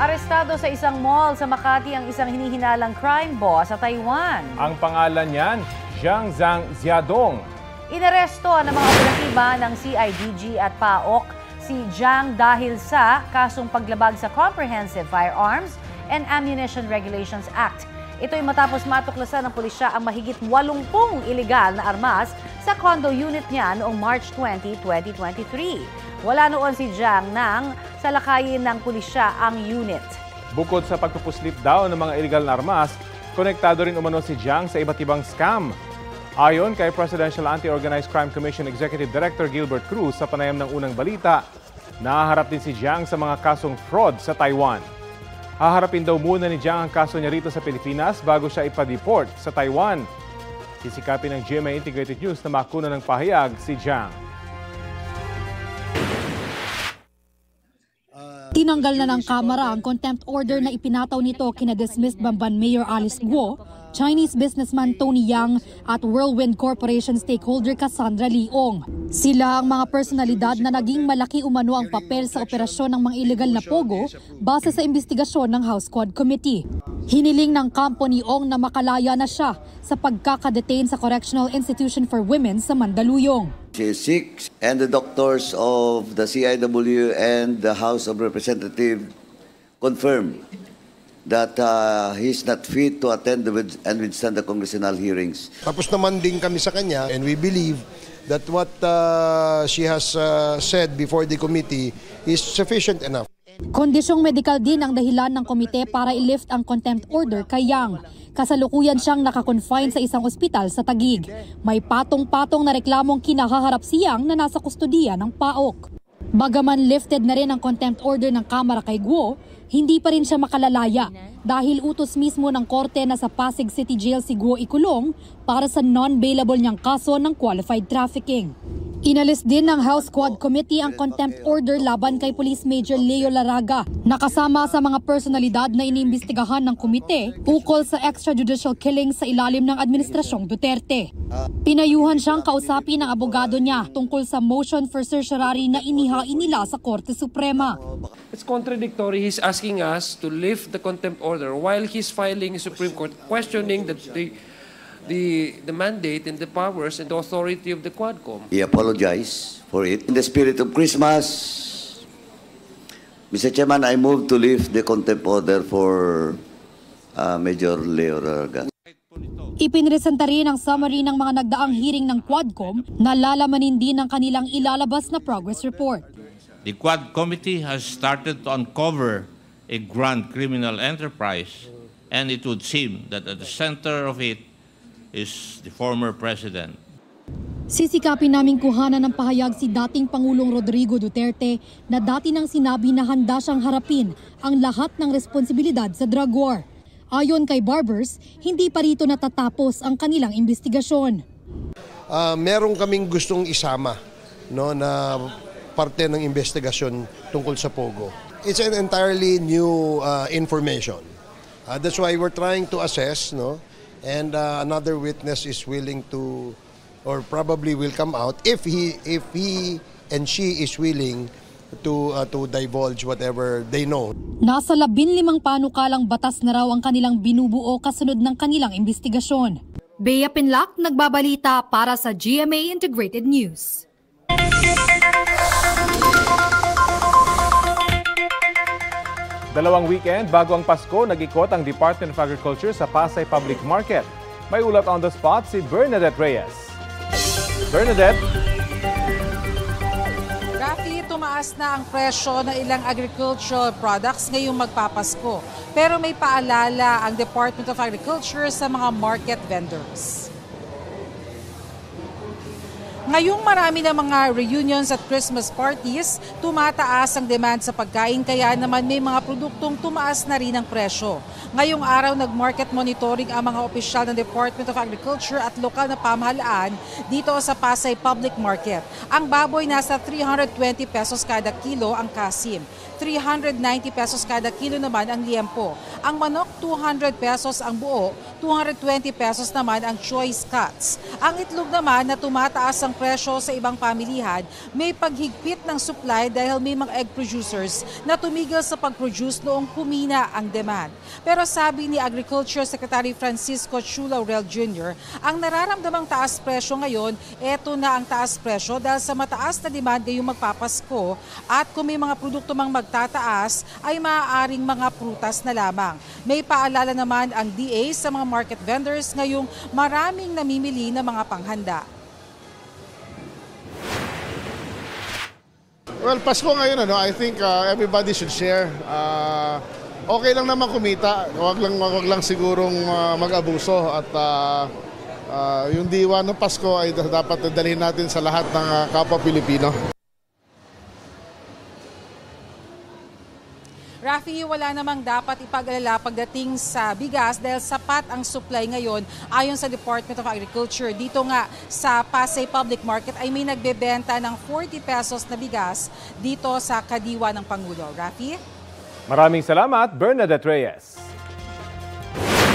Arestado sa isang mall sa Makati ang isang hinihinalang crime boss sa Taiwan. Ang pangalan niyan, Jiang Ziadong. Inaresto ng mga operatiba ng CIDG at PAOK si Jiang dahil sa kasong paglabag sa Comprehensive Firearms and Ammunition Regulations Act. Ito'y matapos matuklasan ng pulisya ang mahigit 80 ilegal na armas sa condo unit niya noong March 20, 2023. Wala noon si Jiang nang salakayin ng pulisya ang unit. Bukod sa pagpupuslip daw ng mga illegal na armas, konektado rin umano si Jiang sa iba't ibang scam. Ayon kay Presidential Anti-Organized Crime Commission Executive Director Gilbert Cruz sa panayam ng unang balita, nahaharap din si Jiang sa mga kasong fraud sa Taiwan. Haharapin daw muna ni Jiang ang kaso niya rito sa Pilipinas bago siya ipa-deport sa Taiwan. Sisikapin ng GMA Integrated News na makuna ng pahayag si Jiang. Tinanggal na ng Kamara ang contempt order na ipinataw nito kina dismissed Bamban Mayor Alice Guo, Chinese businessman Tony Yang at Whirlwind Corporation stakeholder Cassandra Leong. Sila ang mga personalidad na naging malaki umano ang papel sa operasyon ng mga illegal na pogo base sa investigasyon ng House Quad Committee. Hiniling ng kampo ni Ong na makalaya na siya sa pagkakadetain sa Correctional Institution for Women sa Mandaluyong. She is sick, and the doctors of the CIW and the House of Representatives confirmed that he is not fit to attend and withstand the congressional hearings. Tapos naman din kami sa kanya, and we believe that what she has said before the committee is sufficient enough. Kondisyong medikal din ang dahilan ng komite para i-lift ang contempt order kay Yang. Kasalukuyan siyang nakakonfine sa isang ospital sa Taguig. May patong-patong na reklamong kinahaharap si Yang na nasa kustudiya ng PAOK. Bagaman lifted na rin ang contempt order ng Kamara kay Guo, hindi pa rin siya makalalaya dahil utos mismo ng korte na sa Pasig City Jail si Guo ikulong para sa non-bailable niyang kaso ng qualified trafficking. Inalis din ng House Quad Committee ang contempt order laban kay Police Major Leo Laraga, nakasama sa mga personalidad na iniimbestigahan ng komite ukol sa extrajudicial killing sa ilalim ng Administrasyong Duterte. Pinayuhan siyang kausapin ng abogado niya tungkol sa motion for certiorari na inihain nila sa Korte Suprema. It's contradictory. He's asking us to lift the contempt order while he's filing a Supreme Court questioning the mandate and the powers and the authority of the Quadcom. He apologized for it. In the spirit of Christmas, Mr. Chairman, I move to lift the contempt order for Major Leo Laraga. Ipinresenta rin ang summary ng mga nagdaang hearing ng Quadcom na lalamanin din ng kanilang ilalabas na progress report. The Quad Committee has started to uncover a grand criminal enterprise, and it would seem that at the center of it is the former president. Sisikapin naming kuhanan ng pahayag si dating Pangulong Rodrigo Duterte na dati nang sinabi na handa siyang harapin ang lahat ng responsibilidad sa drug war. Ayon kay Barbers, hindi pa rito natatapos ang kanilang investigasyon. Meron kaming gustong isama, no, na parte ng investigasyon tungkol sa Pogo. It's an entirely new information. That's why we're trying to assess, no? And another witness is willing to, or probably will come out if he and she is willing to divulge whatever they know. Nasa 15 panukalang batas na raw ang kanilang binubuo kasunod ng kanilang investigasyon. Bea Pinlac, nagbabalita para sa GMA Integrated News. Dalawang weekend bago ang Pasko, nag-ikot ang Department of Agriculture sa Pasay Public Market. May ulat on the spot si Bernadette Reyes. Bernadette? Rafi, tumaas na ang presyo ng ilang agricultural products ngayong magpapasko. Pero may paalala ang Department of Agriculture sa mga market vendors. Ngayong marami na mga reunions at Christmas parties, tumataas ang demand sa pagkain kaya naman may mga produktong tumaas na rin ang presyo. Ngayong araw nag-market monitoring ang mga opisyal ng Department of Agriculture at lokal na pamahalaan dito sa Pasay Public Market. Ang baboy nasa 320 pesos kada kilo ang kasim. 390 pesos kada kilo naman ang liempo. Ang manok, 200 pesos ang buo, 220 pesos naman ang choice cuts. Ang itlog naman na tumataas ang presyo sa ibang pamilihan, may paghigpit ng supply dahil may mga egg producers na tumigil sa pag-produce noong humina ang demand. Pero sabi ni Agriculture Secretary Francisco Chu Laurel Jr., ang nararamdamang taas presyo ngayon, eto na ang taas presyo dahil sa mataas na demand ngayong magpapasko at kung may mga produkto mang magtataas ay maaaring mga prutas na lamang. May paalala naman ang DA sa mga market vendors ngayong maraming namimili ng mga panghanda. Well, Pasko ngayon, I think everybody should share. Okay lang naman kumita, wag lang sigurong mag-abuso at yung diwa ng Pasko ay dapat dalhin natin sa lahat ng kapwa Pilipino. Rafi, wala namang dapat ipag-alala pagdating sa bigas dahil sapat ang supply ngayon ayon sa Department of Agriculture. Dito nga sa Pasay Public Market ay may nagbebenta ng 40 pesos na bigas dito sa Kadiwa ng Pangulo. Rafi? Maraming salamat, Bernadette Reyes.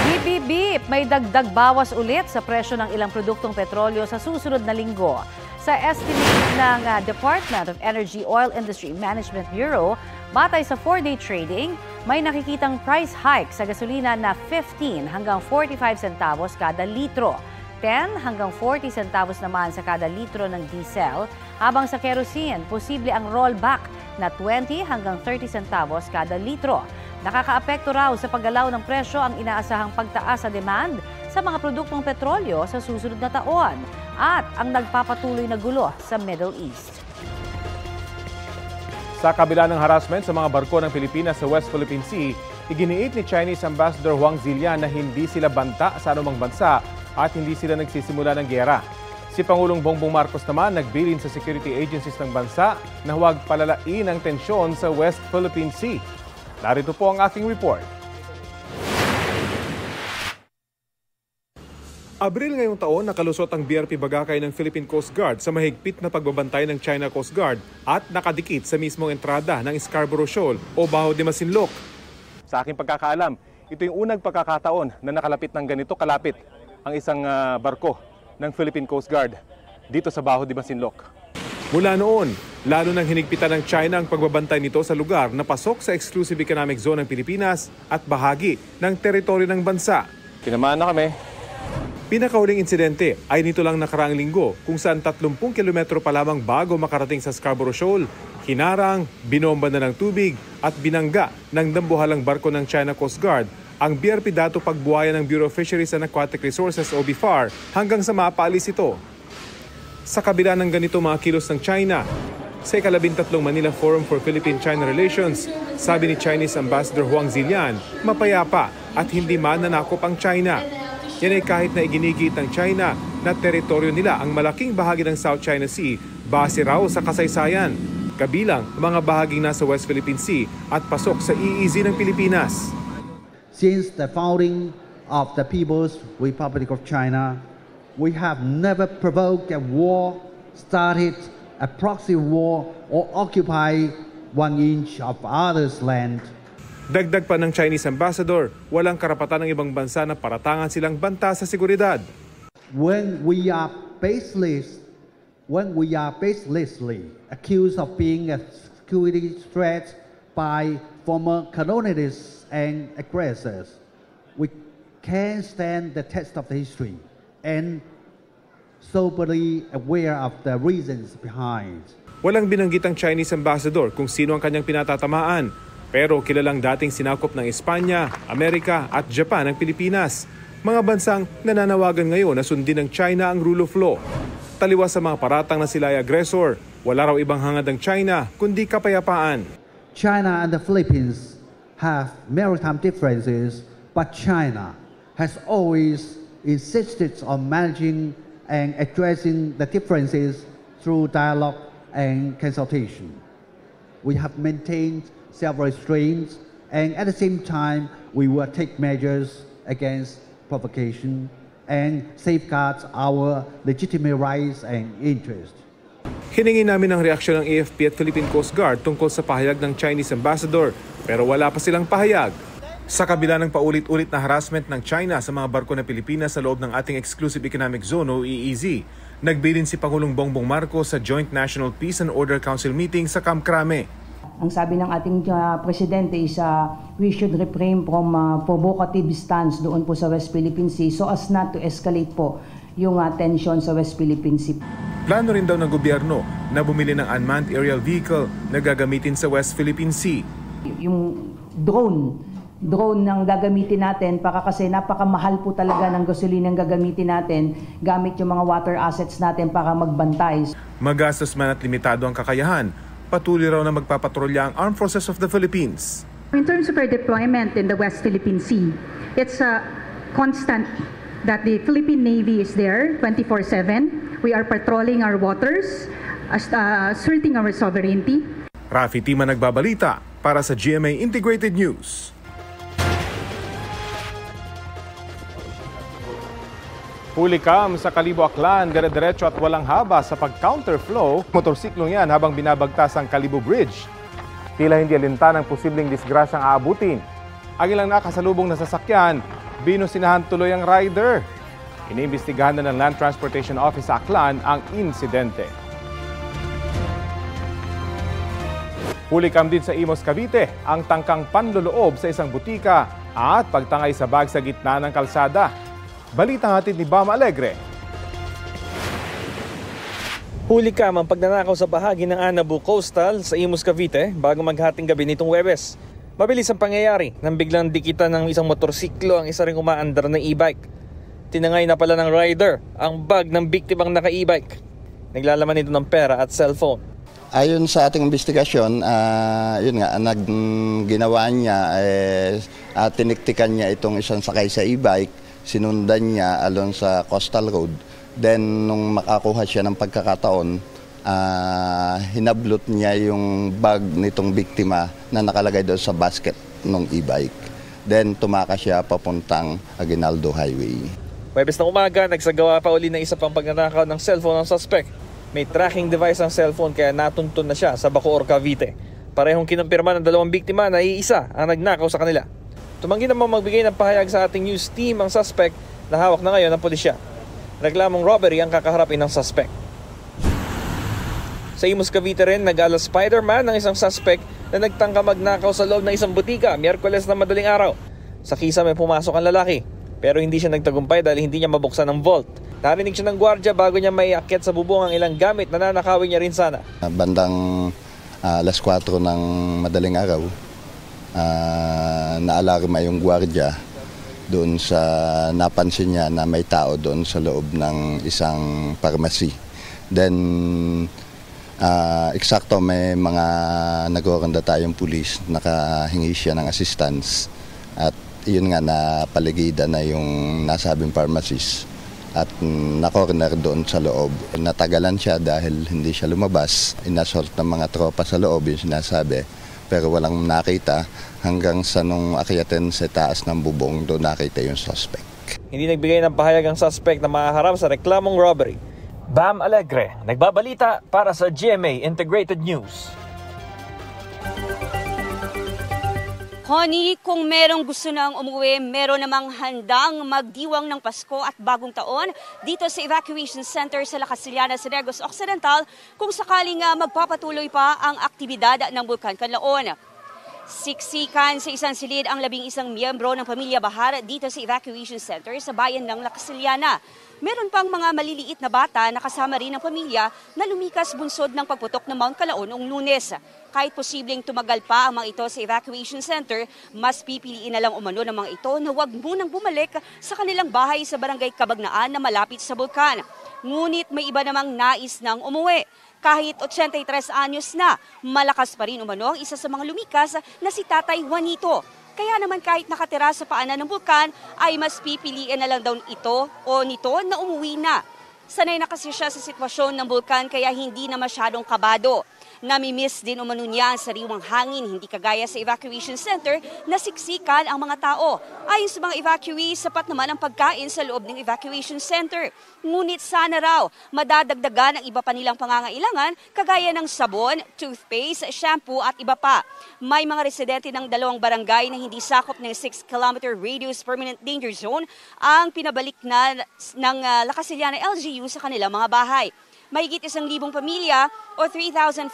Beep, beep, beep. May dagdag bawas ulit sa presyo ng ilang produktong petrolyo sa susunod na linggo. Sa estimate ng Department of Energy Oil Industry Management Bureau, batay sa 4-day trading, may nakikitang price hike sa gasolina na 15 hanggang 45 centavos kada litro. 10 hanggang 40 centavos naman sa kada litro ng diesel, habang sa kerosene, posible ang rollback na 20 hanggang 30 centavos kada litro. Nakakaapekto raw sa paggalaw ng presyo ang inaasahang pagtaas sa demand sa mga produktong petrolyo sa susunod na taon at ang nagpapatuloy na gulo sa Middle East. Sa kabila ng harassment sa mga barko ng Pilipinas sa West Philippine Sea, iginiit ni Chinese Ambassador Huang Zilian na hindi sila banta sa anumang bansa at hindi sila nagsisimula ng giyera. Si Pangulong Bongbong Marcos naman nagbilin sa security agencies ng bansa na huwag palalain ang tensyon sa West Philippine Sea. Narito po ang aking report. Abril ngayong taon, nakalusot ang BRP Bagakay ng Philippine Coast Guard sa mahigpit na pagbabantay ng China Coast Guard at nakadikit sa mismong entrada ng Scarborough Shoal o Baho de Masinloc. Sa aking pagkakaalam, ito yung unang pagkakataon na nakalapit ng ganito kalapit ang isang barko ng Philippine Coast Guard dito sa Baho de Masinloc. Mula noon, lalo nang hinigpitan ng China ang pagbabantay nito sa lugar na pasok sa Exclusive Economic Zone ng Pilipinas at bahagi ng teritoryo ng bansa. Tinamaan na kami. Pinakahuling insidente ay nito lang nakaraang linggo kung saan 30 kilometro pa lamang bago makarating sa Scarborough Shoal, hinarang, binomba na ng tubig at binangga ng dambuhalang barko ng China Coast Guard ang BRP Dato Pagbuaya ng Bureau of Fisheries and Aquatic Resources o BFAR hanggang sa mapaalis ito. Sa kabila ng ganito mga kilos ng China, sa ika-13 Manila Forum for Philippine-China Relations, sabi ni Chinese Ambassador Huang Zilian, mapayapa at hindi mananakop ang China. Yan ay kahit na iginigit ng China na teritoryo nila ang malaking bahagi ng South China Sea base raw sa kasaysayan, kabilang mga bahaging nasa West Philippine Sea at pasok sa EEZ ng Pilipinas. Since the founding of the People's Republic of China, we have never provoked a war, started a proxy war, or occupied 1 inch of others' land. Dagdag pa ng Chinese Ambassador, walang karapatan ng ibang bansa na paratangan silang banta sa seguridad. When we are baselessly accused of being a security threat by former colonialists and aggressors, we can stand the test of the history and soberly aware of the reasons behind. Walang binanggit ang Chinese Ambassador kung sino ang kanyang pinatatamaan. Pero kilalang dating sinakop ng Espanya, Amerika at Japan ang Pilipinas. Mga bansang nananawagan ngayon na sundin ng China ang rule of law. Taliwas sa mga paratang na sila ay aggressor, wala raw ibang hangad ng China kundi kapayapaan. China and the Philippines have maritime differences, but China has always insisted on managing and addressing the differences through dialogue and consultation. We have maintained several restraints, and at the same time, we will take measures against provocation and safeguard our legitimate rights and interests. Hiningi namin ang reaksyon ng AFP at Philippine Coast Guard tungkol sa pahayag ng Chinese Ambassador, pero wala pa silang pahayag. Sa kabila ng paulit-ulit na harassment ng China sa mga barko ng Pilipinas sa loob ng ating Exclusive Economic Zone o EEZ, Nagbilin si Pangulong Bongbong Marcos sa Joint National Peace and Order Council meeting sa Camp Crame. Ang sabi ng ating presidente is we should refrain from provocative stance doon po sa West Philippine Sea so as not to escalate po yung tension sa West Philippine Sea. Plano rin daw ng gobyerno na bumili ng unmanned aerial vehicle na gagamitin sa West Philippine Sea. Yung drone ng gagamitin natin kasi napakamahal po talaga ng gasolina ang gagamitin natin gamit yung mga water assets natin para magbantay. Magastos man at limitado ang kakayahan, patuloy raw na magpapatrolya ang Armed Forces of the Philippines. In terms of our deployment in the West Philippine Sea, it's a constant that the Philippine Navy is there 24/7. We are patrolling our waters, asserting our sovereignty. Rafi Tima nagbabalita para sa GMA Integrated News. Huli kam sa Kalibo Aklan, dire-diretso at walang haba sa pag-counterflow, motorsiklong yan habang binabagtas ang Kalibo Bridge. Tila hindi alintan ang posibleng disgrasyang aabutin. Ang ilang nakasalubong na sasakyan, binusinahan tuloy ang rider. Iniimbestigahan na ng Land Transportation Office sa Aklan ang insidente. Huli kam din sa Imos, Cavite, ang tangkang panloloob sa isang butika at pagtangay sa bag sa gitna ng kalsada. Balita hatid ni Bam Alegre. Huli kam ang pagnanakaw sa bahagi ng Anabu Coastal sa Imos, Cavite bago maghating gabi nitong Huwebes. Mabilis ang pangyayari nang biglang dikitan ng isang motorsiklo ang isa ring umaandar na e-bike. Tinangay na pala ng rider ang bag ng biktimang naka-e-bike. Naglalaman ito ng pera at cellphone. Ayon sa ating investigasyon, ginawa niya, tiniktikan niya itong isang sakay sa e-bike. Sinundan niya along sa Coastal Road. Then, nung makakuha siya ng pagkakataon, hinablot niya yung bag nitong biktima na nakalagay doon sa basket ng e-bike. Then, tumakas siya papuntang Aguinaldo Highway. Huwebes na umaga, nagsagawa pa uli ng isa pang pagnanakaw ng cellphone ng suspect. May tracking device ang cellphone kaya natuntun na siya sa Bacoor, Cavite. Parehong kinumpirma ng dalawang biktima na iisa ang nagnakaw sa kanila. Tumanggi naman magbigay ng pahayag sa ating news team ang suspect na hawak na ngayon ng pulisya. Reklamong robbery ang kakaharapin ng suspect. Sa Imos, Cavite rin, nag-ala Spider-Man ng isang suspect na nagtangka magnakaw sa loob ng isang butika Miyerkules na madaling araw. Sa kisa may pumasok ang lalaki pero hindi siya nagtagumpay dahil hindi niya mabuksan ang vault. Narinig siya ng gwardiya bago niya maiakyat sa bubong ang ilang gamit na nanakawin niya rin sana. Bandang alas 4 ng madaling araw, naalarma yung gwardiya doon sa napansin niya na may tao doon sa loob ng isang pharmacy. Then, eksakto may mga nagoranda tayong pulis, nakahingi siya ng assistance. At yun nga, napaligidan na yung nasabing pharmacist. At na-corner doon sa loob. Natagalan siya dahil hindi siya lumabas. Inassault ng mga tropa sa loob yung sinasabi. Pero walang nakita hanggang sa nung akyatin sa taas ng bubong doon nakita yung suspect. Hindi nagbigay ng pahayag ang suspect na mahaharap sa reklamong robbery. Bam Alegre, nagbabalita para sa GMA Integrated News. Connie, kung merong gusto nang umuwi, meron namang handang magdiwang ng Pasko at Bagong Taon dito sa Evacuation Center sa La Casillana sa Negros Occidental kung sakaling magpapatuloy pa ang aktibidad ng Bulkan Kanlaon. Siksikan sa isang silid ang 11 miyembro ng pamilya Bahar dito sa Evacuation Center sa bayan ng La Casillana. Meron pang mga maliliit na bata na kasama rin ng pamilya na lumikas bunsod ng pagputok ng Mount Calaon noong Lunes. Kahit posibleng tumagal pa ang mga ito sa evacuation center, mas pipiliin na lang umano ng mga ito na huwag munang bumalik sa kanilang bahay sa barangay Kabagnaan na malapit sa bulkan. Ngunit may iba namang nais nang umuwi. Kahit 83 anyos na, malakas pa rin umano ang isa sa mga lumikas na si Tatay Juanito. Kaya naman kahit nakatira sa paanan ng bulkan, ay mas pipiliin na lang daw ito o nito na umuwi na. Sanay na kasi siya sa sitwasyon ng bulkan kaya hindi na masyadong kabado. Namimiss din umano niya ang sariwang hangin, hindi kagaya sa evacuation center na siksikan ang mga tao. Ayon sa mga evacuees, sapat naman ang pagkain sa loob ng evacuation center. Ngunit sana raw madadagdagan ang iba pa nilang pangangailangan kagaya ng sabon, toothpaste, shampoo at iba pa. May mga residente ng 2 barangay na hindi sakop ng 6-kilometer radius permanent danger zone ang pinabalik na ng Lacasiliana LGU sa kanilang mga bahay. Mahigit 1,000 pamilya o 3,560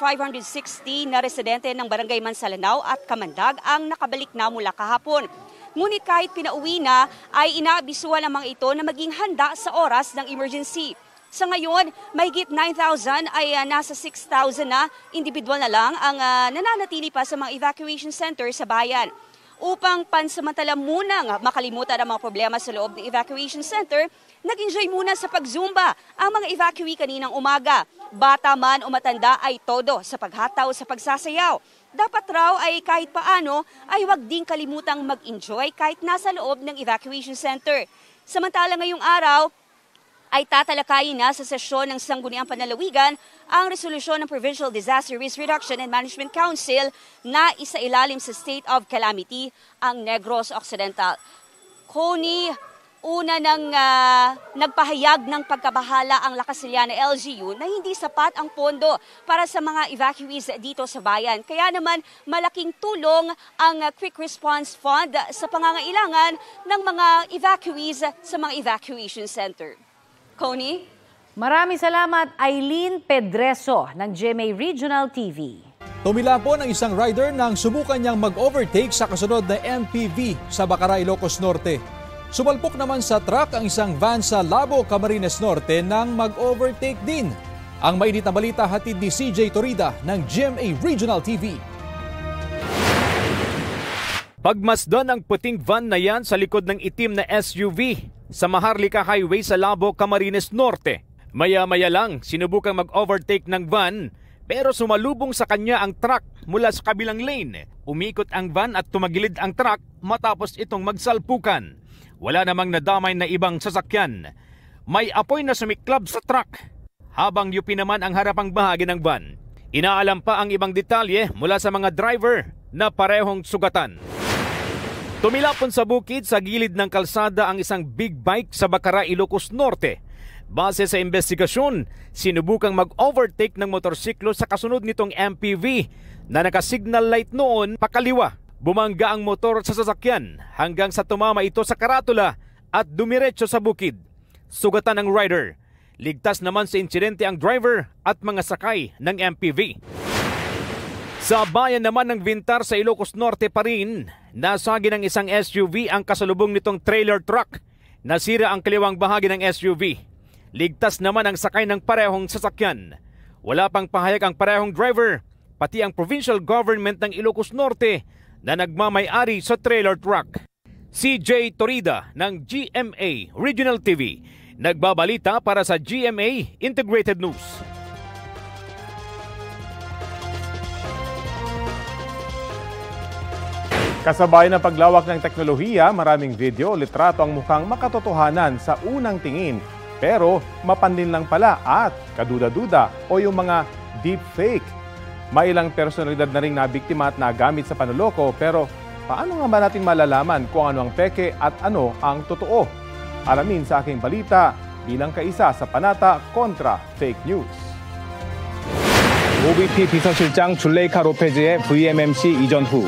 na residente ng Barangay Mansalanao at Kamandag ang nakabalik na mula kahapon. Ngunit kahit pinauwi na, ay inaabisuhan ang mga ito na maging handa sa oras ng emergency. Sa ngayon, mahigit 9,000 ay nasa 6,000 na individual na lang ang nananatili pa sa mga evacuation center sa bayan. Upang pansamantala munang makalimutan ang mga problema sa loob ng evacuation center, nag-enjoy muna sa pag-zumba ang mga evacuee kaninang umaga. Bata man o matanda ay todo sa paghataw sa pagsasayaw. Dapat raw ay kahit paano ay huwag ding kalimutang mag-enjoy kahit nasa loob ng evacuation center. Samantala ngayong araw, ay tatalakayin na sa sesyon ng Sangguniang Panlalawigan ang resolusyon ng Provincial Disaster Risk Reduction and Management Council na isailalim sa state of calamity ang Negros Occidental. Connie, una nang nagpahayag ng pagkabahala ang Lacasiliana LGU na hindi sapat ang pondo para sa mga evacuees dito sa bayan. Kaya naman malaking tulong ang Quick Response Fund sa pangangailangan ng mga evacuees sa mga evacuation center. Connie? Maraming salamat, Eileen Pedreso ng GMA Regional TV. Tumila po ng isang rider nang subukan niyang mag-overtake sa kasunod na MPV sa Bacara, Ilocos Norte. Sumalpok naman sa truck ang isang van sa Labo, Camarines Norte nang mag-overtake din. Ang mainit na balita hatid ni CJ Torida ng GMA Regional TV. Pagmasdan ang puting van na yan sa likod ng itim na SUV sa Maharlika Highway sa Labo, Camarines Norte. Maya-maya lang sinubukang mag-overtake ng van pero sumalubong sa kanya ang truck mula sa kabilang lane. Umikot ang van at tumagilid ang truck matapos itong magsalpukan. Wala namang nadamay na ibang sasakyan. May apoy na sumiklab sa truck habang yupi naman ang harapang bahagi ng van. Inaalam pa ang ibang detalye mula sa mga driver na parehong sugatan. Tumilapon sa bukid sa gilid ng kalsada ang isang big bike sa Bacara, Ilocos Norte. Base sa investigasyon, sinubukang mag-overtake ng motorsiklo sa kasunod nitong MPV na naka-signal light noon pakaliwa. Bumangga ang motor sa sasakyan hanggang sa tumama ito sa karatula at dumiretso sa bukid. Sugatan ang rider. Ligtas naman sa insidente ang driver at mga sakay ng MPV. Sa bayan naman ng Vintar sa Ilocos Norte pa rin, nasagi ng isang SUV ang kasalubong nitong trailer truck. Nasira ang kaliwang bahagi ng SUV. Ligtas naman ang sakay ng parehong sasakyan. Wala pang pahayag ang parehong driver, pati ang provincial government ng Ilocos Norte na nagmamay-ari sa trailer truck. CJ Torida ng GMA Regional TV, nagbabalita para sa GMA Integrated News. Kasabay ng paglawak ng teknolohiya, maraming video, litrato ang mukhang makatotohanan sa unang tingin. Pero mapanlin lang pala at kaduda-duda o yung mga deepfake. May ilang personalidad na ring nabiktima at nagamit sa panloloko, pero paano nga ba natin malalaman kung ano ang peke at ano ang totoo? Alamin sa aking balita bilang kaisa sa panata kontra fake news. OBP 비서실장 줄레이카 로페즈의 VMMC 이전 후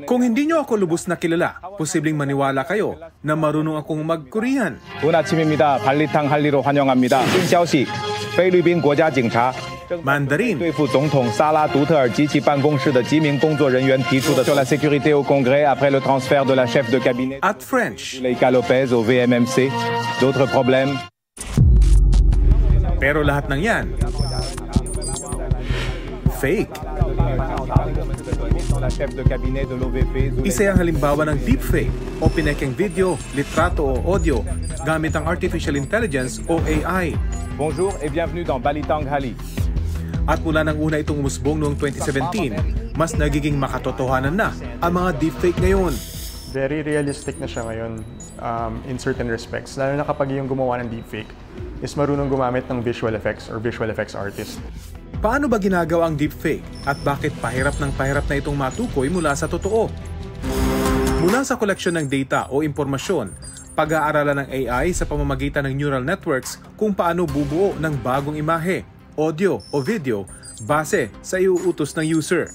Kung hindi nyo ako lubos na kilala, posibleng maniwala kayo na marunong akong mag-Korean. 좋은 아침입니다. 발리탕 할리로 환영합니다. 新消息，菲律宾国家警察 Mandarin 对付总统萨拉杜特尔及其办公室的几名工作人员提出的 sur la sécurité au Congrès après le transfert de la chef de cabinet at French. Leica Lopez au VMMC. D'autres problèmes? Pero lahat ng yan, fake. Isa ang halimbawa ng deepfake o pinekeng video, litrato o audio gamit ang Artificial Intelligence o AI. Bonjour et bienvenue dans Balitang Hali. At mula nang una itong umusbong noong 2017, mas nagiging makatotohanan na ang mga deepfake ngayon. Very realistic na siya ngayon in certain respects, lalo na kapag yung gumawa ng deepfake is marunong gumamit ng visual effects or visual effects artist. Paano ba ginagawa ang deepfake at bakit pahirap na itong matukoy mula sa totoo? Mula sa koleksyon ng data o impormasyon, pag-aaralan ng AI sa pamamagitan ng neural networks kung paano bubuo ng bagong imahe, audio o video base sa iuutos ng user.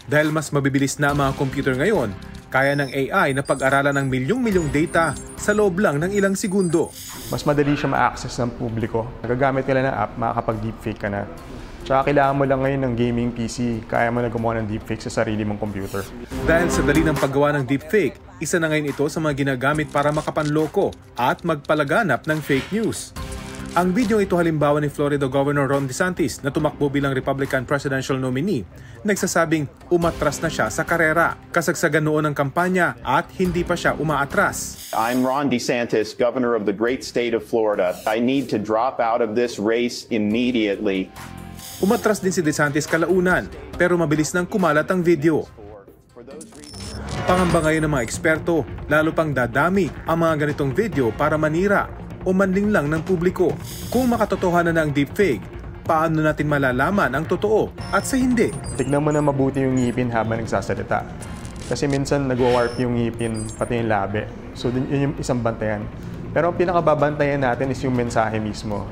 Dahil mas mabibilis na ang mga computer ngayon, kaya ng AI na pag-aralan ng milyong-milyong data sa loob lang ng ilang segundo. Mas madali siya ma-access ng publiko. Nagagamit nila ng app, makakapag-deepfake ka na. Tsaka kailangan mo lang ngayon ng gaming PC, kaya mo na gumawa ng deepfake sa sarili mong computer. Dahil sa dali ng paggawa ng deepfake, isa na ngayon ito sa mga ginagamit para makapanloko at magpalaganap ng fake news. Ang video ito halimbawa ni Florida Governor Ron DeSantis na tumakbo bilang Republican presidential nominee, nagsasabing umatras na siya sa karera, kasagsagan noon ng kampanya at hindi pa siya umaatras. I'm Ron DeSantis, governor of the great state of Florida. I need to drop out of this race immediately. Umatras din si DeSantis kalaunan, pero mabilis nang kumalat ang video. Pangamba ngayon ng mga eksperto, lalo pang dadami ang mga ganitong video para manira o manlinglang ng publiko. Kung makatotohanan na ang deepfake, paano natin malalaman ang totoo at sa hindi? Tignan mo na mabuti yung ngipin habang nagsasalita. Kasi minsan nag-warp yung ngipin, pati yung labi. So yun yung isang bantayan. Pero ang pinakababantayan natin is yung mensahe mismo.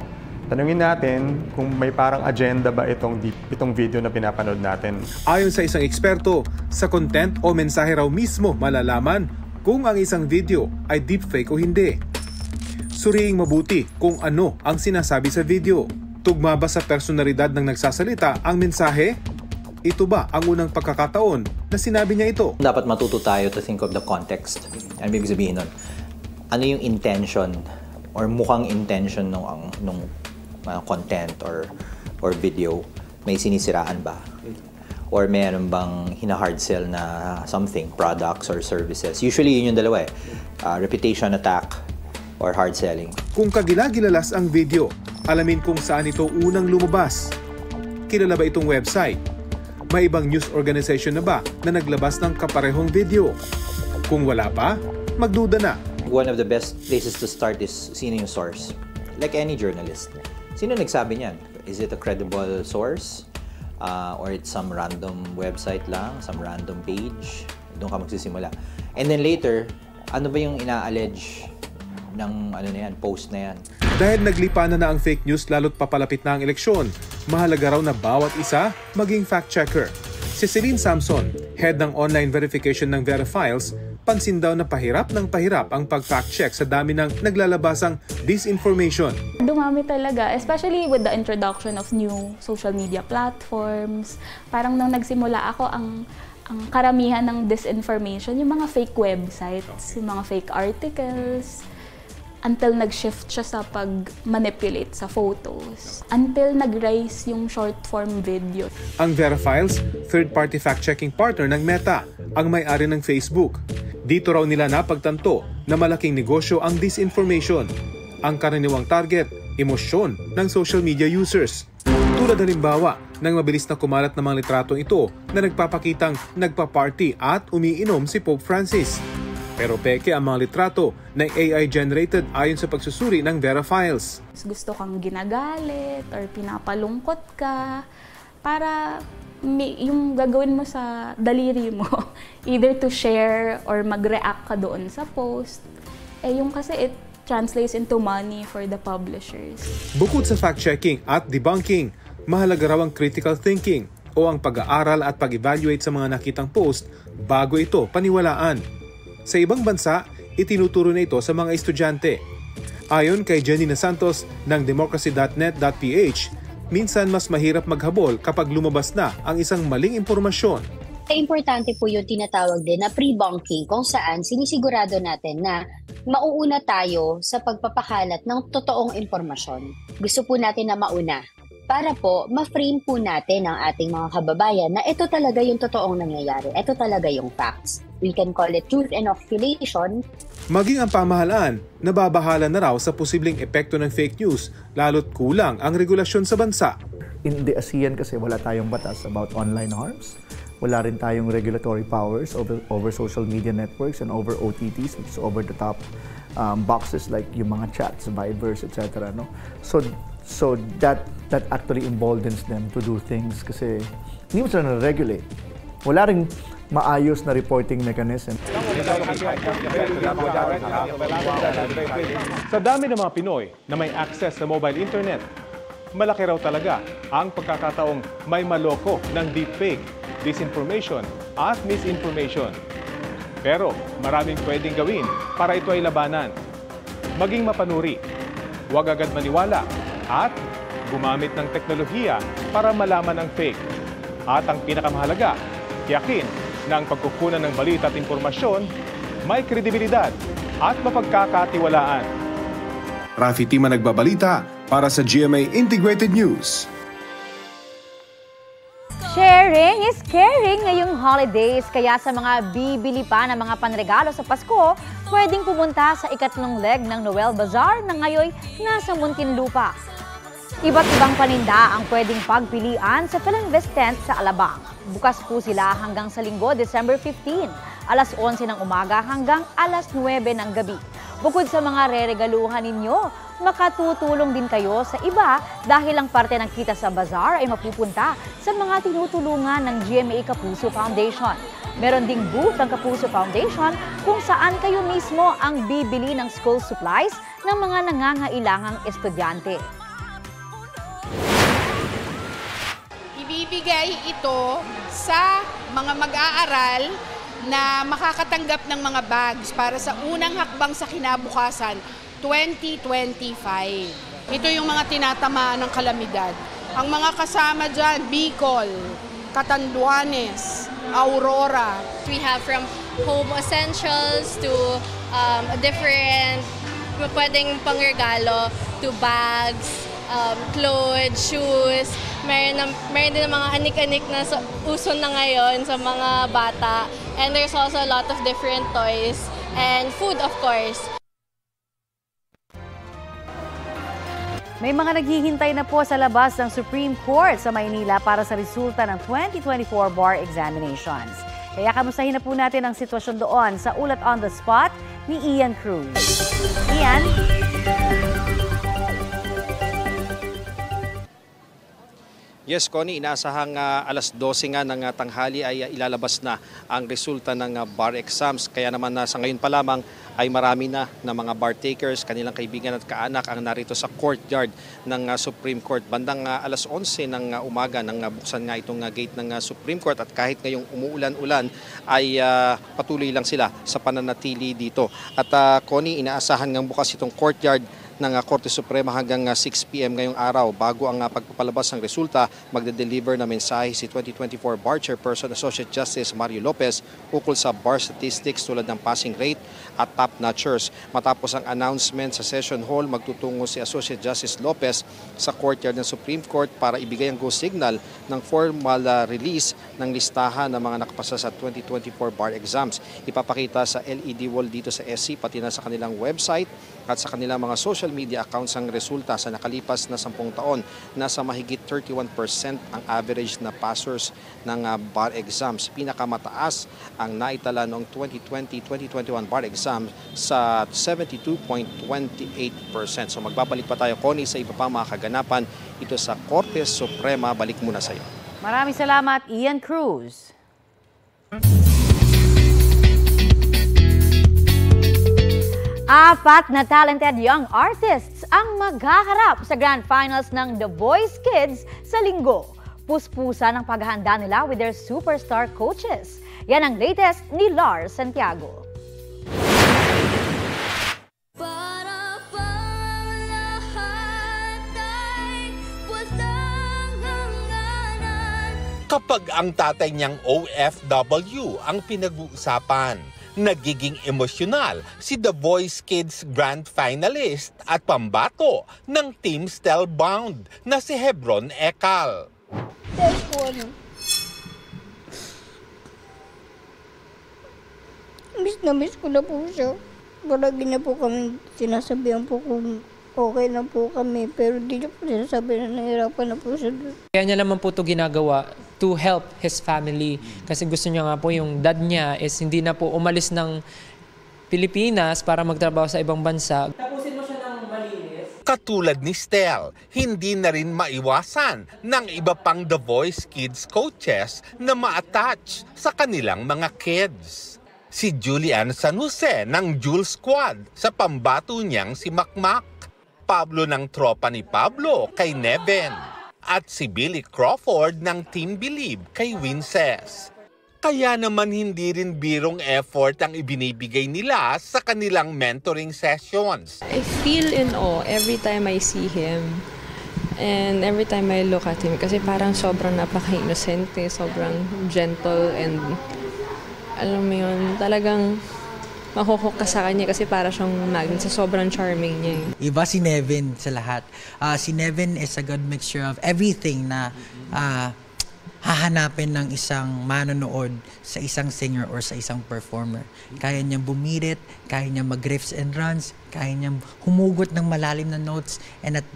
Tanungin natin kung may parang agenda ba itong video na pinapanood natin. Ayon sa isang eksperto, sa content o mensahe raw mismo malalaman kung ang isang video ay deepfake o hindi. Suriing mabuti kung ano ang sinasabi sa video. Tugma ba sa personalidad ng nagsasalita ang mensahe? Ito ba ang unang pagkakataon na sinabi niya ito? Dapat matuto tayo to think of the context. Ano ibig sabihin nun? Ano yung intention or mukhang intention nung content or video? May sinisiraan ba? Or meron bang hina-hard sell na something, products or services? Usually yun yung dalawa reputation attack or hard selling. Kung kagilagilalas ang video, alamin kung saan ito unang lumabas. Kilala ba itong website? May ibang news organization na ba na naglabas ng kaparehong video? Kung wala pa, magduda na. One of the best places to start is sino yung source. Like any journalist. Sino nagsabi niyan? Is it a credible source? Or it's some random website lang, some random page? Doon ka magsisimula. And then later, ano ba yung ina-allege ng post na yan? Dahil naglipa na ang fake news lalo't papalapit na ang eleksyon, mahalaga raw na bawat isa maging fact-checker. Si Celine Samson, head ng online verification ng Verifiles, pansin daw na pahirap ang pag-fact-check sa dami ng naglalabasang disinformation. Dumami talaga, especially with the introduction of new social media platforms. Parang nang nagsimula ako, ang karamihan ng disinformation, yung mga fake websites, yung mga fake articles, until nag-shift siya sa pag-manipulate sa photos. Until nag-rise yung short-form video. Ang Verifiles, third-party fact-checking partner ng Meta, ang may-ari ng Facebook. Dito raw nila napagtanto na malaking negosyo ang disinformation. Ang karaniwang target, emosyon ng social media users. Tulad halimbawa ng mabilis na kumalat na mga litratong ito na nagpapakitang nagpa-party at umiinom si Pope Francis. Pero peke ang mga litrato na AI-generated ayon sa pagsusuri ng Verifiles. Gusto kang ginagalit or pinapalungkot ka para yung gagawin mo sa daliri mo, either to share or mag-react ka doon sa post. Yung kasi it translates into money for the publishers. Bukod sa fact-checking at debunking, mahalaga raw ang critical thinking o ang pag-aaral at pag-evaluate sa mga nakitang post bago ito paniwalaan. Sa ibang bansa, itinuturo na ito sa mga estudyante. Ayon kay Jenny Santos ng democracy.net.ph, minsan mas mahirap maghabol kapag lumabas na ang isang maling impormasyon. Importante po yung tinatawag din na pre-bunking kung saan sinisigurado natin na mauuna tayo sa pagpapakalat ng totoong impormasyon. Gusto po natin na mauna para po ma-frame po natin ang ating mga kababayan na ito talaga yung totoong nangyayari. Ito talaga yung facts. We can call it truth inoculation. Maging ang pamahalaan, nababahala na raw sa posibleng epekto ng fake news lalo't kulang ang regulasyon sa bansa. In the ASEAN kasi wala tayong batas about online harms. Wala rin tayong regulatory powers over social media networks and over OTTs, which is over-the-top boxes like yung mga chats, Vibers, etc. No? So that actually emboldens them to do things kasi hindi mo sila na-regulate. Wala ring maayos na reporting mechanism. Sa dami ng mga Pinoy na may access sa mobile internet, malaki raw talaga ang pagkakataong may maloko ng deepfake, disinformation at misinformation. Pero maraming pwedeng gawin para ito ay labanan. Maging mapanuri, huwag agad maniwala at gumamit ng teknolohiya para malaman ang fake. At ang pinakamahalaga, tiyakin na ang pagkukunan ng balita at impormasyon may kredibilidad at mapagkakatiwalaan. Rafi Tima nagbabalita para sa GMA Integrated News. Sharing is caring ngayong holidays, kaya sa mga bibili pa ng mga panregalo sa Pasko, pwedeng pumunta sa ikatlong leg ng Noel Bazaar na ngayon nasa Muntinlupa. Iba't ibang paninda ang pwedeng pagpilian sa Philinvest Tent sa Alabang. Bukas po sila hanggang sa Linggo, December 15, alas 11 ng umaga hanggang alas 9 ng gabi. Bukod sa mga re-regaluhan ninyo, makatutulong din kayo sa iba dahil ang parte ng kita sa bazaar ay mapupunta sa mga tinutulungan ng GMA Kapuso Foundation. Meron ding booth ang Kapuso Foundation kung saan kayo mismo ang bibili ng school supplies ng mga nangangailangang estudyante. Ibibigay ito sa mga mag-aaral na makakatanggap ng mga bags para sa unang hakbang sa kinabukasan, 2025. Ito yung mga tinatamaan ng kalamidad. Ang mga kasama dyan, Bicol, Catanduanes, Aurora. We have from home essentials to different pwedeng pangregalo to bags, clothes, shoes. Meron din mga anik-anik na uso na ngayon sa mga bata. And there's also a lot of different toys and food, of course. May mga naghihintay na po sa labas ng Supreme Court sa Maynila para sa resulta ng 2024 bar examinations. Kaya kamustahin na po natin ang sitwasyon doon sa ulat on the spot ni Ian Cruz. Ian? Yes, Connie, inaasahang alas 12 nga ng tanghali ay ilalabas na ang resulta ng bar exams. Kaya naman sa ngayon pa lamang ay marami na mga bar takers, kanilang kaibigan at kaanak ang narito sa courtyard ng Supreme Court. Bandang alas 11 ng umaga nang buksan nga itong gate ng Supreme Court at kahit ngayong umuulan-ulan ay patuloy lang sila sa pananatili dito. At Connie, inaasahan nga bukas itong courtyard ng Korte Suprema hanggang 6 p.m. ngayong araw. Bago ang pagpapalabas ng resulta, magde-deliver na mensahe si 2024 Bar Chairperson Associate Justice Mario Lopez ukol sa bar statistics tulad ng passing rate at top notchers. Matapos ang announcement sa session hall, magtutungo si Associate Justice Lopez sa courtyard ng Supreme Court para ibigay ang go signal ng formal release ng listahan ng mga nakapasa sa 2024 bar exams. Ipapakita sa LED wall dito sa SC pati na sa kanilang website at sa kanilang mga social media accounts ang resulta sa nakalipas na 10 taon. Nasa mahigit 31% ang average na passers ng bar exams. Pinakamataas ang naitala noong 2020-2021 bar exam sa 72.28%. So magbabalik pa tayo, Connie, sa iba pang mga kaganapan ito sa Korte Suprema. Balik muna sa iyo. Maraming salamat, Ian Cruz. Apat na talented young artists ang maghaharap sa Grand Finals ng The Voice Kids sa Linggo. Puspusan ang paghahanda nila with their superstar coaches. Yan ang latest ni Lars Santiago. Kapag ang tatay niyang OFW ang pinag-uusapan, nagiging emosyonal si The Voice Kids Grand Finalist at pambato ng Team Spellbound na si Hebron Ekal. Miss ko na po siya. Palagi na po kami sinasabihan po kung okay na po kami, pero di niya po sinasabi na nahirapan na po siya. Kaya niya naman po ito ginagawa to help his family. Kasi gusto niya nga po yung dad niya is hindi na po umalis ng Pilipinas para magtrabaho sa ibang bansa. Tapusin mo siya ng malinis. Katulad ni Stel, hindi na rin maiwasan ng iba pang The Voice Kids coaches na ma-attach sa kanilang mga kids. Si Julian San Jose ng Jewel Squad sa pambato niyang si Makmak, Pablo ng tropa ni Pablo kay Neven, at si Billy Crawford ng Team Believe kay Winces. Kaya naman hindi rin birong effort ang ibinibigay nila sa kanilang mentoring sessions. I feel in awe every time I see him and every time I look at him kasi parang sobrang napaka-inosente, sobrang gentle and alam mo yun, talagang makuhook ka sa kanya kasi para siyang magnet sa sobrang charming niya. Iba si Neven sa lahat. Si Neven is a good mixture of everything na hahanapin ng isang manonood sa isang singer or sa isang performer. Kaya niyang bumirit, kaya niyang mag-riffs and runs, kaya niyang humugot ng malalim na notes, and at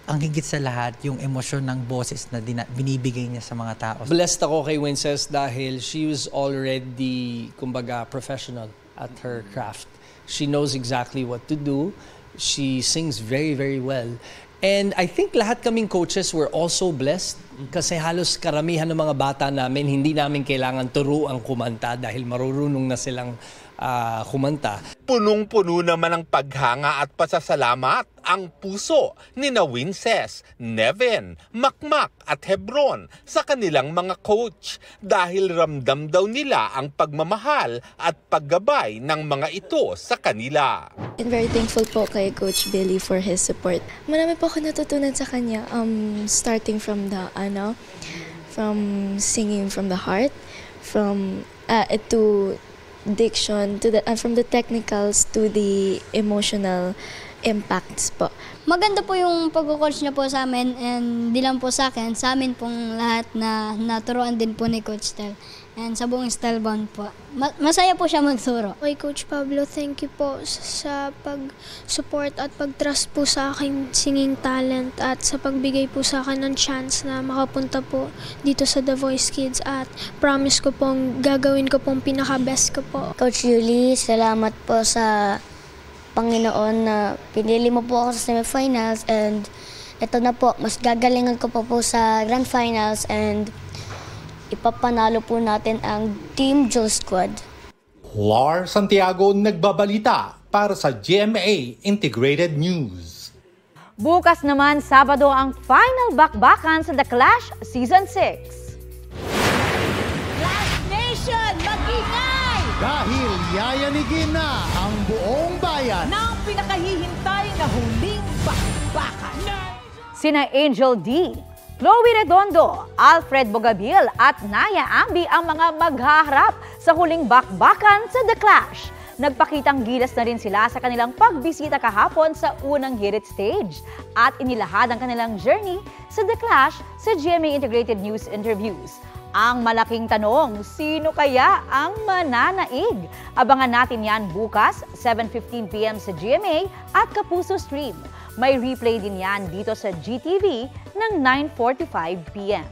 ang higit sa lahat, yung emosyon ng boses na binibigay niya sa mga tao. Blessed ako kay Winces dahil she was already, kumbaga, professional at her craft. She knows exactly what to do. She sings very, very well. And I think lahat kaming coaches were also blessed kasi halos karamihan ng mga bata namin hindi namin kailangan turuan kumanta dahil marurunong na silang kumanta. Punong-puno naman ang paghanga at pasasalamat ang puso ni Winces, Neven, Makmak at Hebron sa kanilang mga coach dahil ramdam daw nila ang pagmamahal at paggabay ng mga ito sa kanila. And very thankful po kay Coach Billy for his support. Marami po ako natutunan sa kanya, starting from from singing from the heart, from to diction, to from the technicals to the emotional impacts po. Maganda po yung pag-coach niya po sa amin, and di lang po sa akin, sa amin pong lahat na naturuan din po ni Coach Stel. And sa buong Stelbound po. Masaya po siya magturo. Kay Coach Pablo, thank you po sa pag-support at pag-trust po sa aking singing talent at sa pagbigay po sa akin ng chance na makapunta po dito sa The Voice Kids, at promise ko pong gagawin ko pong pinaka-best ko po. Coach Yuli, salamat po sa Panginoon na pinili mo po ako sa semifinals, and ito na po, mas gagalingan ko po sa grand finals, and ipapanalo po natin ang Team Jewel Squad. Lar Santiago nagbabalita para sa GMA Integrated News. Bukas naman, Sabado, ang final bakbakan sa The Clash Season 6. Clash Nation, mag-ingay! Dahil yayanigin na ang buong bayan ng pinakahihintay na huling bakbakan. Sina Angel D, Chloe Redondo, Alfred Bogabil at Naya Ambi ang mga maghaharap sa huling bakbakan sa The Clash. Nagpakitang gilas na rin sila sa kanilang pagbisita kahapon sa unang hirit stage at inilahad ang kanilang journey sa The Clash sa GMA Integrated News interviews. Ang malaking tanong, sino kaya ang mananaig? Abangan natin yan bukas, 7:15 p.m. sa GMA at Kapuso Stream. May replay din yan dito sa GTV ng 9:45 p.m.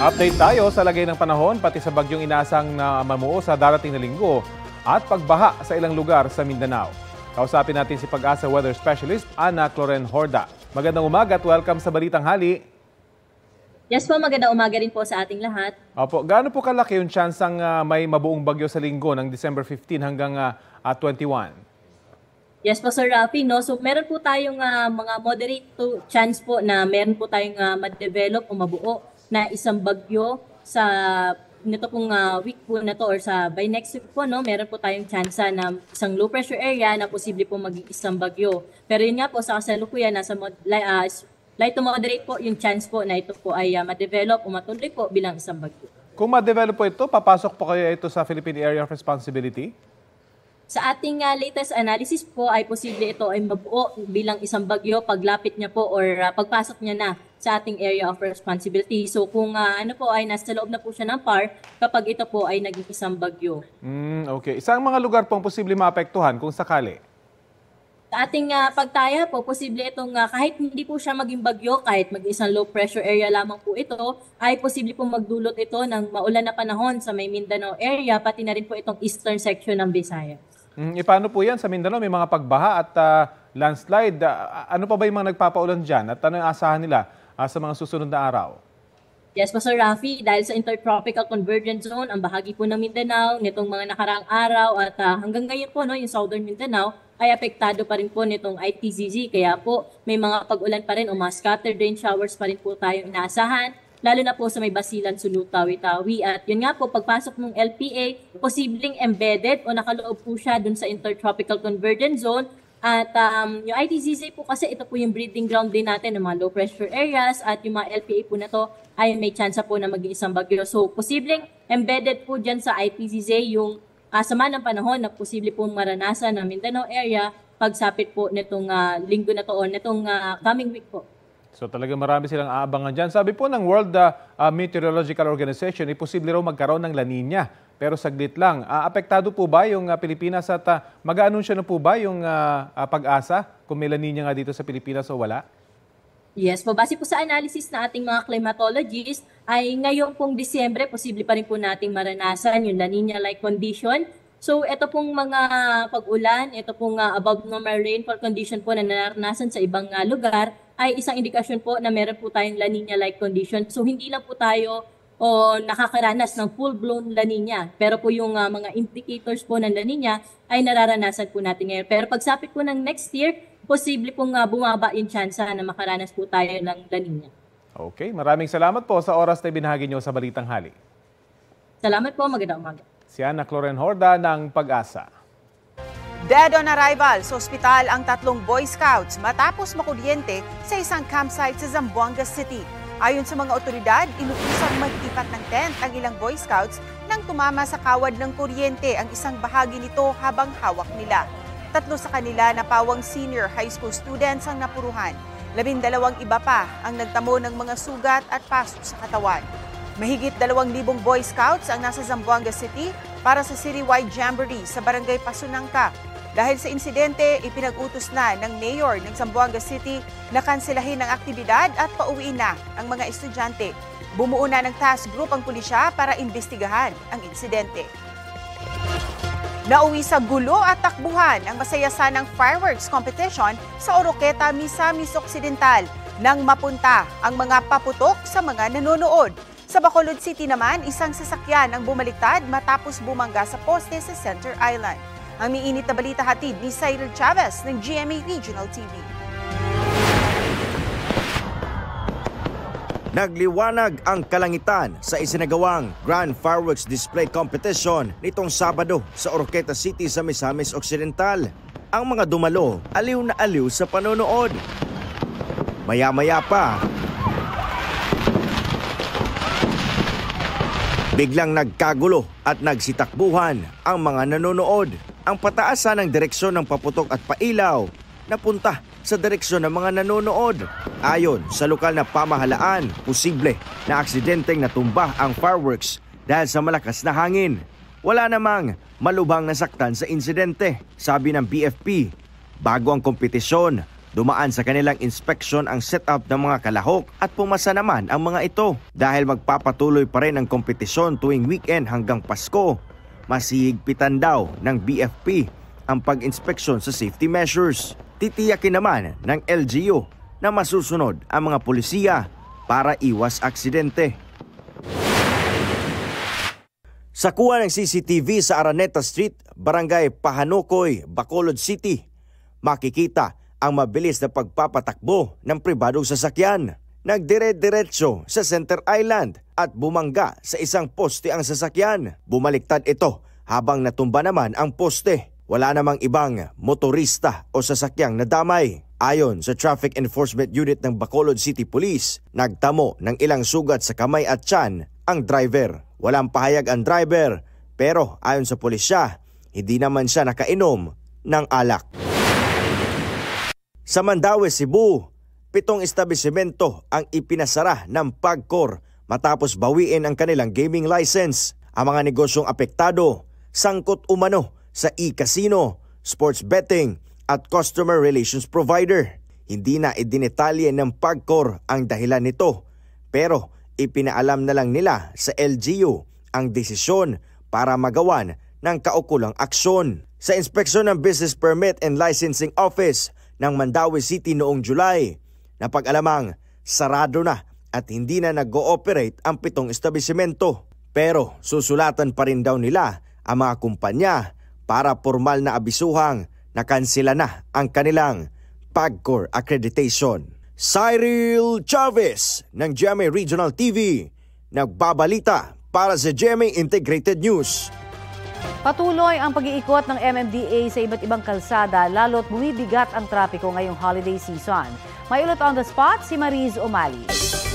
Update tayo sa lagay ng panahon pati sa bagyong inasang na mamuo sa darating na linggo at pagbaha sa ilang lugar sa Mindanao. Kausapin natin si Pag-asa Weather Specialist Ana Cloren Horda. Magandang umaga at welcome sa Balitang Hali. Yes po, magandang umaga rin po sa ating lahat. Opo, gaano po kalaki yung tsansang may mabuong bagyo sa linggo ng December 15 hanggang 21? Yes po, Sir Rafi. No? So meron po tayong mga moderate chance po na meron po tayong ma-develop o mabuo na isang bagyo sa nito pong week po na to or sa by next week po, no, meron po tayong chance na isang low pressure area na posible po maging isang bagyo. Pero yun nga po, sa kasalukuyan, nasa light to moderate po yung chance po na ito po ay ma-develop o matuloy po bilang isang bagyo. Kung ma-develop po ito, papasok po kayo ito sa Philippine Area of Responsibility? Sa ating latest analysis po ay posible ito ay mabuo bilang isang bagyo paglapit niya po or pagpasok niya na sa ating area of responsibility. So kung ano po ay nasa loob na po siya ng PAR kapag ito po ay naging isang bagyo. Okay. Isang mga lugar pong posible maapektuhan kung sakali? Sa ating pagtaya po, posible itong kahit hindi po siya maging bagyo, kahit mag-isang low pressure area lamang po ito, ay posible po magdulot ito ng maulan na panahon sa may Mindanao area, pati na rin po itong eastern section ng Visayas. Paano po yan sa Mindanao? May mga pagbaha at landslide. Ano pa ba yung mga nagpapaulan dyan? At ano yung asahan nila sa mga susunod na araw? Yes po Sir Rafi, dahil sa Intertropical Convergence Zone, ang bahagi po ng Mindanao nitong mga nakaraang araw at hanggang ngayon po yung Southern Mindanao ay apektado pa rin po nitong ITZZ. Kaya po may mga pag-ulan pa rin o mga scattered rain showers pa rin po tayong inaasahan, lalo na po sa may Basilan, Sulu, Tawi-Tawi. At yun nga po, pagpasok ng LPA, posibleng embedded o nakaloob po siya dun sa Intertropical Convergence Zone. At yung ITZZ po kasi ito po yung breeding ground din natin ng mga low pressure areas at yung mga LPA po na to ay may chance po na maging isang bagyo. So posibleng embedded po dyan sa ITZZ yung sama ng panahon na posible po maranasan ng Mindanao area pagsapit po nitong linggo na to o nitong coming week po. So talaga marami silang aabangan dyan. Sabi po ng World Meteorological Organization, posible raw magkaroon ng La Nina. Pero saglit lang, apektado po ba yung Pilipinas at mag-aanunsyo na po ba yung Pag-asa kung may La Nina nga dito sa Pilipinas o wala? Yes po, base po sa analysis na ating mga climatologists, ay ngayong pong Disyembre, posible pa rin po nating maranasan yung La Nina-like condition. So ito pong mga pag-ulan, ito pong above normal rainfall condition po na naranasan sa ibang lugar, ay isang indikasyon po na meron po tayong La Nina-like condition. So hindi lang po tayo o nakakaranas ng full-blown La Nina. Pero po yung mga indicators po ng La Nina ay nararanasan po natin ngayon. Pero pagsapit po ng next year, posible pong bumaba yung chance na makaranas po tayo ng La Nina. Okay, maraming salamat po sa oras na ibinahagi niyo sa Balitang Hali. Salamat po, magandang umaga. Si Ana Cloren Horda ng Pag-asa. Dead on arrival sa ospital ang 3 Boy Scouts matapos makuryente sa isang campsite sa Zamboanga City. Ayon sa mga otoridad, inutusang mag-ipat ng tent ang ilang Boy Scouts nang tumama sa kawad ng kuryente ang isang bahagi nito habang hawak nila. 3 sa kanila na pawang senior high school students ang napuruhan. 12 iba pa ang nagtamo ng mga sugat at paso sa katawan. Mahigit 2,000 Boy Scouts ang nasa Zamboanga City para sa citywide jamboree sa Barangay Pasunangka. Dahil sa insidente, ipinag-utos na ng mayor ng Zamboanga City na kanselahin ang aktibidad at pauwiin na ang mga estudyante. Bumuo na ng task group ang pulisya para imbestigahan ang insidente. Nauwi sa gulo at takbuhan ang masaya sanang fireworks competition sa Oroqueta, Misamis Occidental nang mapunta ang mga paputok sa mga nanonood. Sa Bacolod City naman, isang sasakyan ang bumaliktad matapos bumangga sa poste sa Center Island. Ang miinit na balita hatid ni Cyril Chavez ng GMA Regional TV. Nagliwanag ang kalangitan sa isinagawang Grand Fireworks Display Competition nitong Sabado sa Oroqueta City sa Misamis Occidental. Ang mga dumalo, aliw na aliw sa panonood. Maya-maya pa, biglang nagkagulo at nagsitakbuhan ang mga nanonood. Ang pataasan ng direksyon ng paputok at pailaw napunta sa direksyon ng mga nanonood. Ayon sa lokal na pamahalaan, posible na aksidenteng natumba ang fireworks dahil sa malakas na hangin. Wala namang malubhang nasaktan sa insidente, sabi ng BFP. Bago ang kompetisyon, dumaan sa kanilang inspeksyon ang setup ng mga kalahok at pumasa naman ang mga ito. Dahil magpapatuloy pa rin ang kompetisyon tuwing weekend hanggang Pasko, masihigpitan daw ng BFP ang pag-inspeksyon sa safety measures. Titiyakin naman ng LGU na masusunod ang mga pulisiya para iwas aksidente. Sa kuha ng CCTV sa Araneta Street, Barangay Pahanukoy, Bacolod City, makikita ang mabilis na pagpapatakbo ng pribadong sasakyan. Nagdire-diretso sa Center Island at bumangga sa isang poste ang sasakyan. Bumaliktad ito habang natumba naman ang poste. Wala namang ibang motorista o sasakyang nadamay. Ayon sa Traffic Enforcement Unit ng Bacolod City Police, nagtamo ng ilang sugat sa kamay at tiyan ang driver. Walang pahayag ang driver, pero ayon sa pulisya, hindi naman siya nakainom ng alak. Sa Mandaue, Cebu, 7 establisimento ang ipinasara ng PAGCOR matapos bawiin ang kanilang gaming license. Ang mga negosyong apektado, sangkot umano sa e-casino, sports betting at customer relations provider. Hindi na idinetalye ng PAGCOR ang dahilan nito, pero ipinaalam na lang nila sa LGU ang desisyon para magawan ng kaukulang aksyon. Sa inspeksyon ng Business Permit and Licensing Office ng Mandaue City noong July, napag-alamang sarado na at hindi na nag-ooperate ang 7 establisimento. Pero susulatan pa rin daw nila ang mga kumpanya para formal na abisuhang na kansela na ang kanilang PAGCOR accreditation. Cyril Chavez ng GMA Regional TV, nagbabalita para sa GMA Integrated News. Patuloy ang pag-iikot ng MMDA sa iba't ibang kalsada lalo't bumibigat ang trapiko ngayong holiday season. May ulot on the spot si Mariz Umali.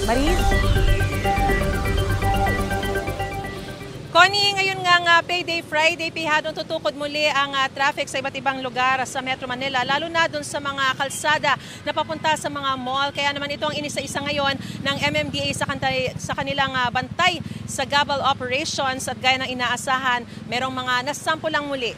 Mariz? Connie, ngayon nga Payday Friday, pihadong tutukod muli ang traffic sa iba't ibang lugar sa Metro Manila, lalo na dun sa mga kalsada na papunta sa mga mall. Kaya naman ito ang inisa-isa ngayon ng MMDA sa kanilang bantay sa gabal operations at gaya ng inaasahan, merong mga nasampulang muli.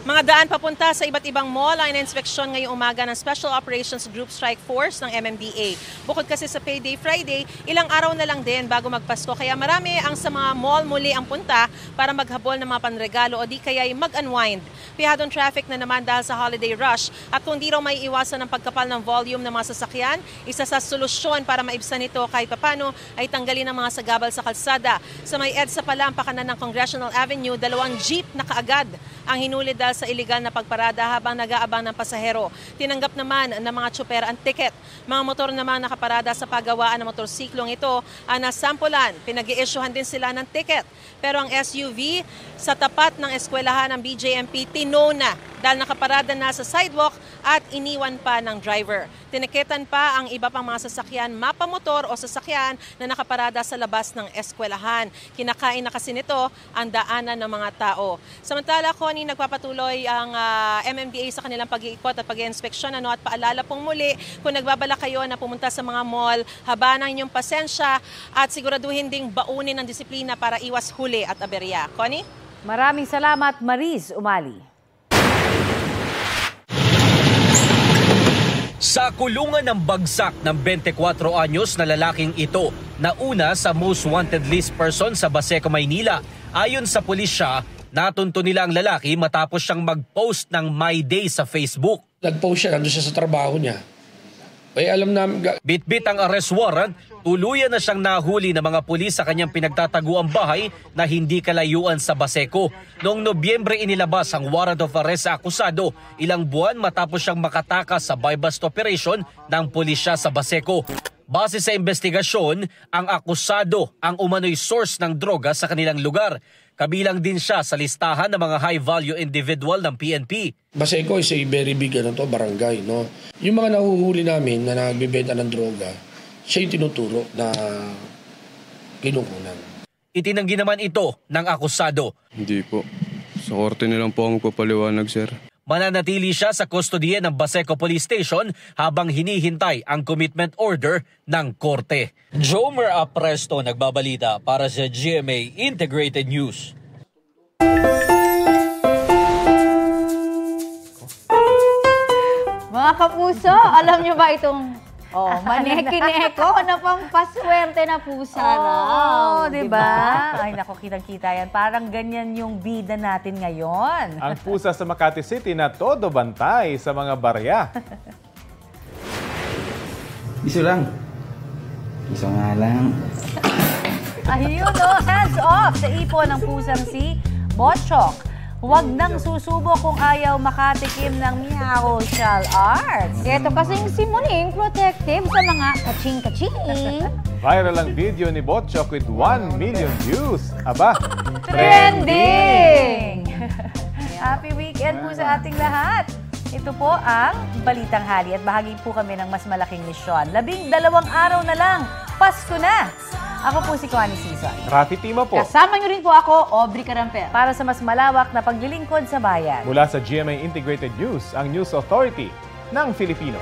Mga daan papunta sa iba't ibang mall ang ina-inspeksyon ngayong umaga ng Special Operations Group Strike Force ng MMDA. Bukod kasi sa Payday Friday, ilang araw na lang din bago magpasko. Kaya marami ang sa mga mall muli ang punta para maghabol ng mga panregalo o di kaya mag-unwind. Pihadong traffic na naman dahil sa holiday rush at kung di raw may iwasan ng pagkapal ng volume ng mga sasakyan, isa sa solusyon para maibsan ito kahit papano ay tanggalin ang mga sagabal sa kalsada. Sa may EDSA pala ang pakanan ng Congressional Avenue, 2 jeep na kaagad ang hinuli dahil sa iligal na pagparada habang nag-aabang ng pasahero. Tinanggap naman ng mga tsuper ang ticket. Mga motor naman nakaparada sa paggawaan ng motorsiklong ito ang nasampulan. Pinag-i-issuehan din sila ng ticket. Pero ang SUV sa tapat ng eskwelahan ng BJMP tinona dahil nakaparada na sa sidewalk at iniwan pa ng driver. Tiniketan pa ang iba pang mga sasakyan, mapamotor o sasakyan na nakaparada sa labas ng eskwelahan. Kinakain na kasi nito ang daanan ng mga tao. Samantala, Connie, nagpapatuloy ang MMDA sa kanilang pag-iikot at pag-iinspeksyon at paalala pong muli kung nagbabala kayo na pumunta sa mga mall, habanan inyong pasensya at siguraduhin ding baunin ng disiplina para iwas huli at aberya. Connie? Maraming salamat, Mariz Umali. Sa kulungan ng bagsak ng 24 anyos na lalaking ito, nauna sa most wanted list person sa Baseco, Maynila. Ayon sa pulisya, natunto nila ang lalaki matapos siyang mag-post ng My Day sa Facebook. Nag-post siya, nandun siya sa trabaho niya. Ay, alam namin... Bitbit ang arrest warrant, tuluyan na siyang nahuli ng mga pulis sa kanyang pinagtataguang bahay na hindi kalayuan sa Baseco. Noong Nobyembre inilabas ang warrant of arrest sa akusado, ilang buwan matapos siyang makatakas sa buy-bust operation ng pulisya sa Baseco. Base sa investigasyon, ang akusado ang umano'y source ng droga sa kanilang lugar. Kabilang din siya sa listahan ng mga high-value individual ng PNP. Baseco is a very big barangay. No? Yung mga nahuhuli namin na nagbibenta ng droga, siya yung tinuturo na kinukunan. Itinanggi naman ito ng akusado. Hindi po. Sa korte nilang po ang magpapaliwanag, sir. Mananatili siya sa kustodiya ng Baseco Police Station habang hinihintay ang commitment order ng korte. Jomer Apresto nagbabalita para sa GMA Integrated News. Mga kapuso, alam niyo ba itong maneki-neko na pampaswerte na pusa Oo, diba? Ay, naku, kitang-kita yan. Parang ganyan yung bida natin ngayon. Ang pusa sa Makati City na todo bantay sa mga barya. Iso lang. Iso nga lang. Ayun hands off sa ipo ng pusang si Botchok. Huwag nang susubo kung ayaw makatikim ng meow-shell arts. Ito kasing si Muning protective sa mga kaching-kaching. Viral ang video ni Botchok with 1 million views. Aba, trending! Happy weekend po sa ating lahat. Ito po ang Balitang Hali at bahagi po kami ng mas malaking misyon. 12 araw na lang, Pasko na! Ako po si Connie Season. Rafi Tima po. Kasama niyo rin po ako, Aubrey Caramper. Para sa mas malawak na paglilingkod sa bayan. Mula sa GMA Integrated News, ang News Authority ng Filipino.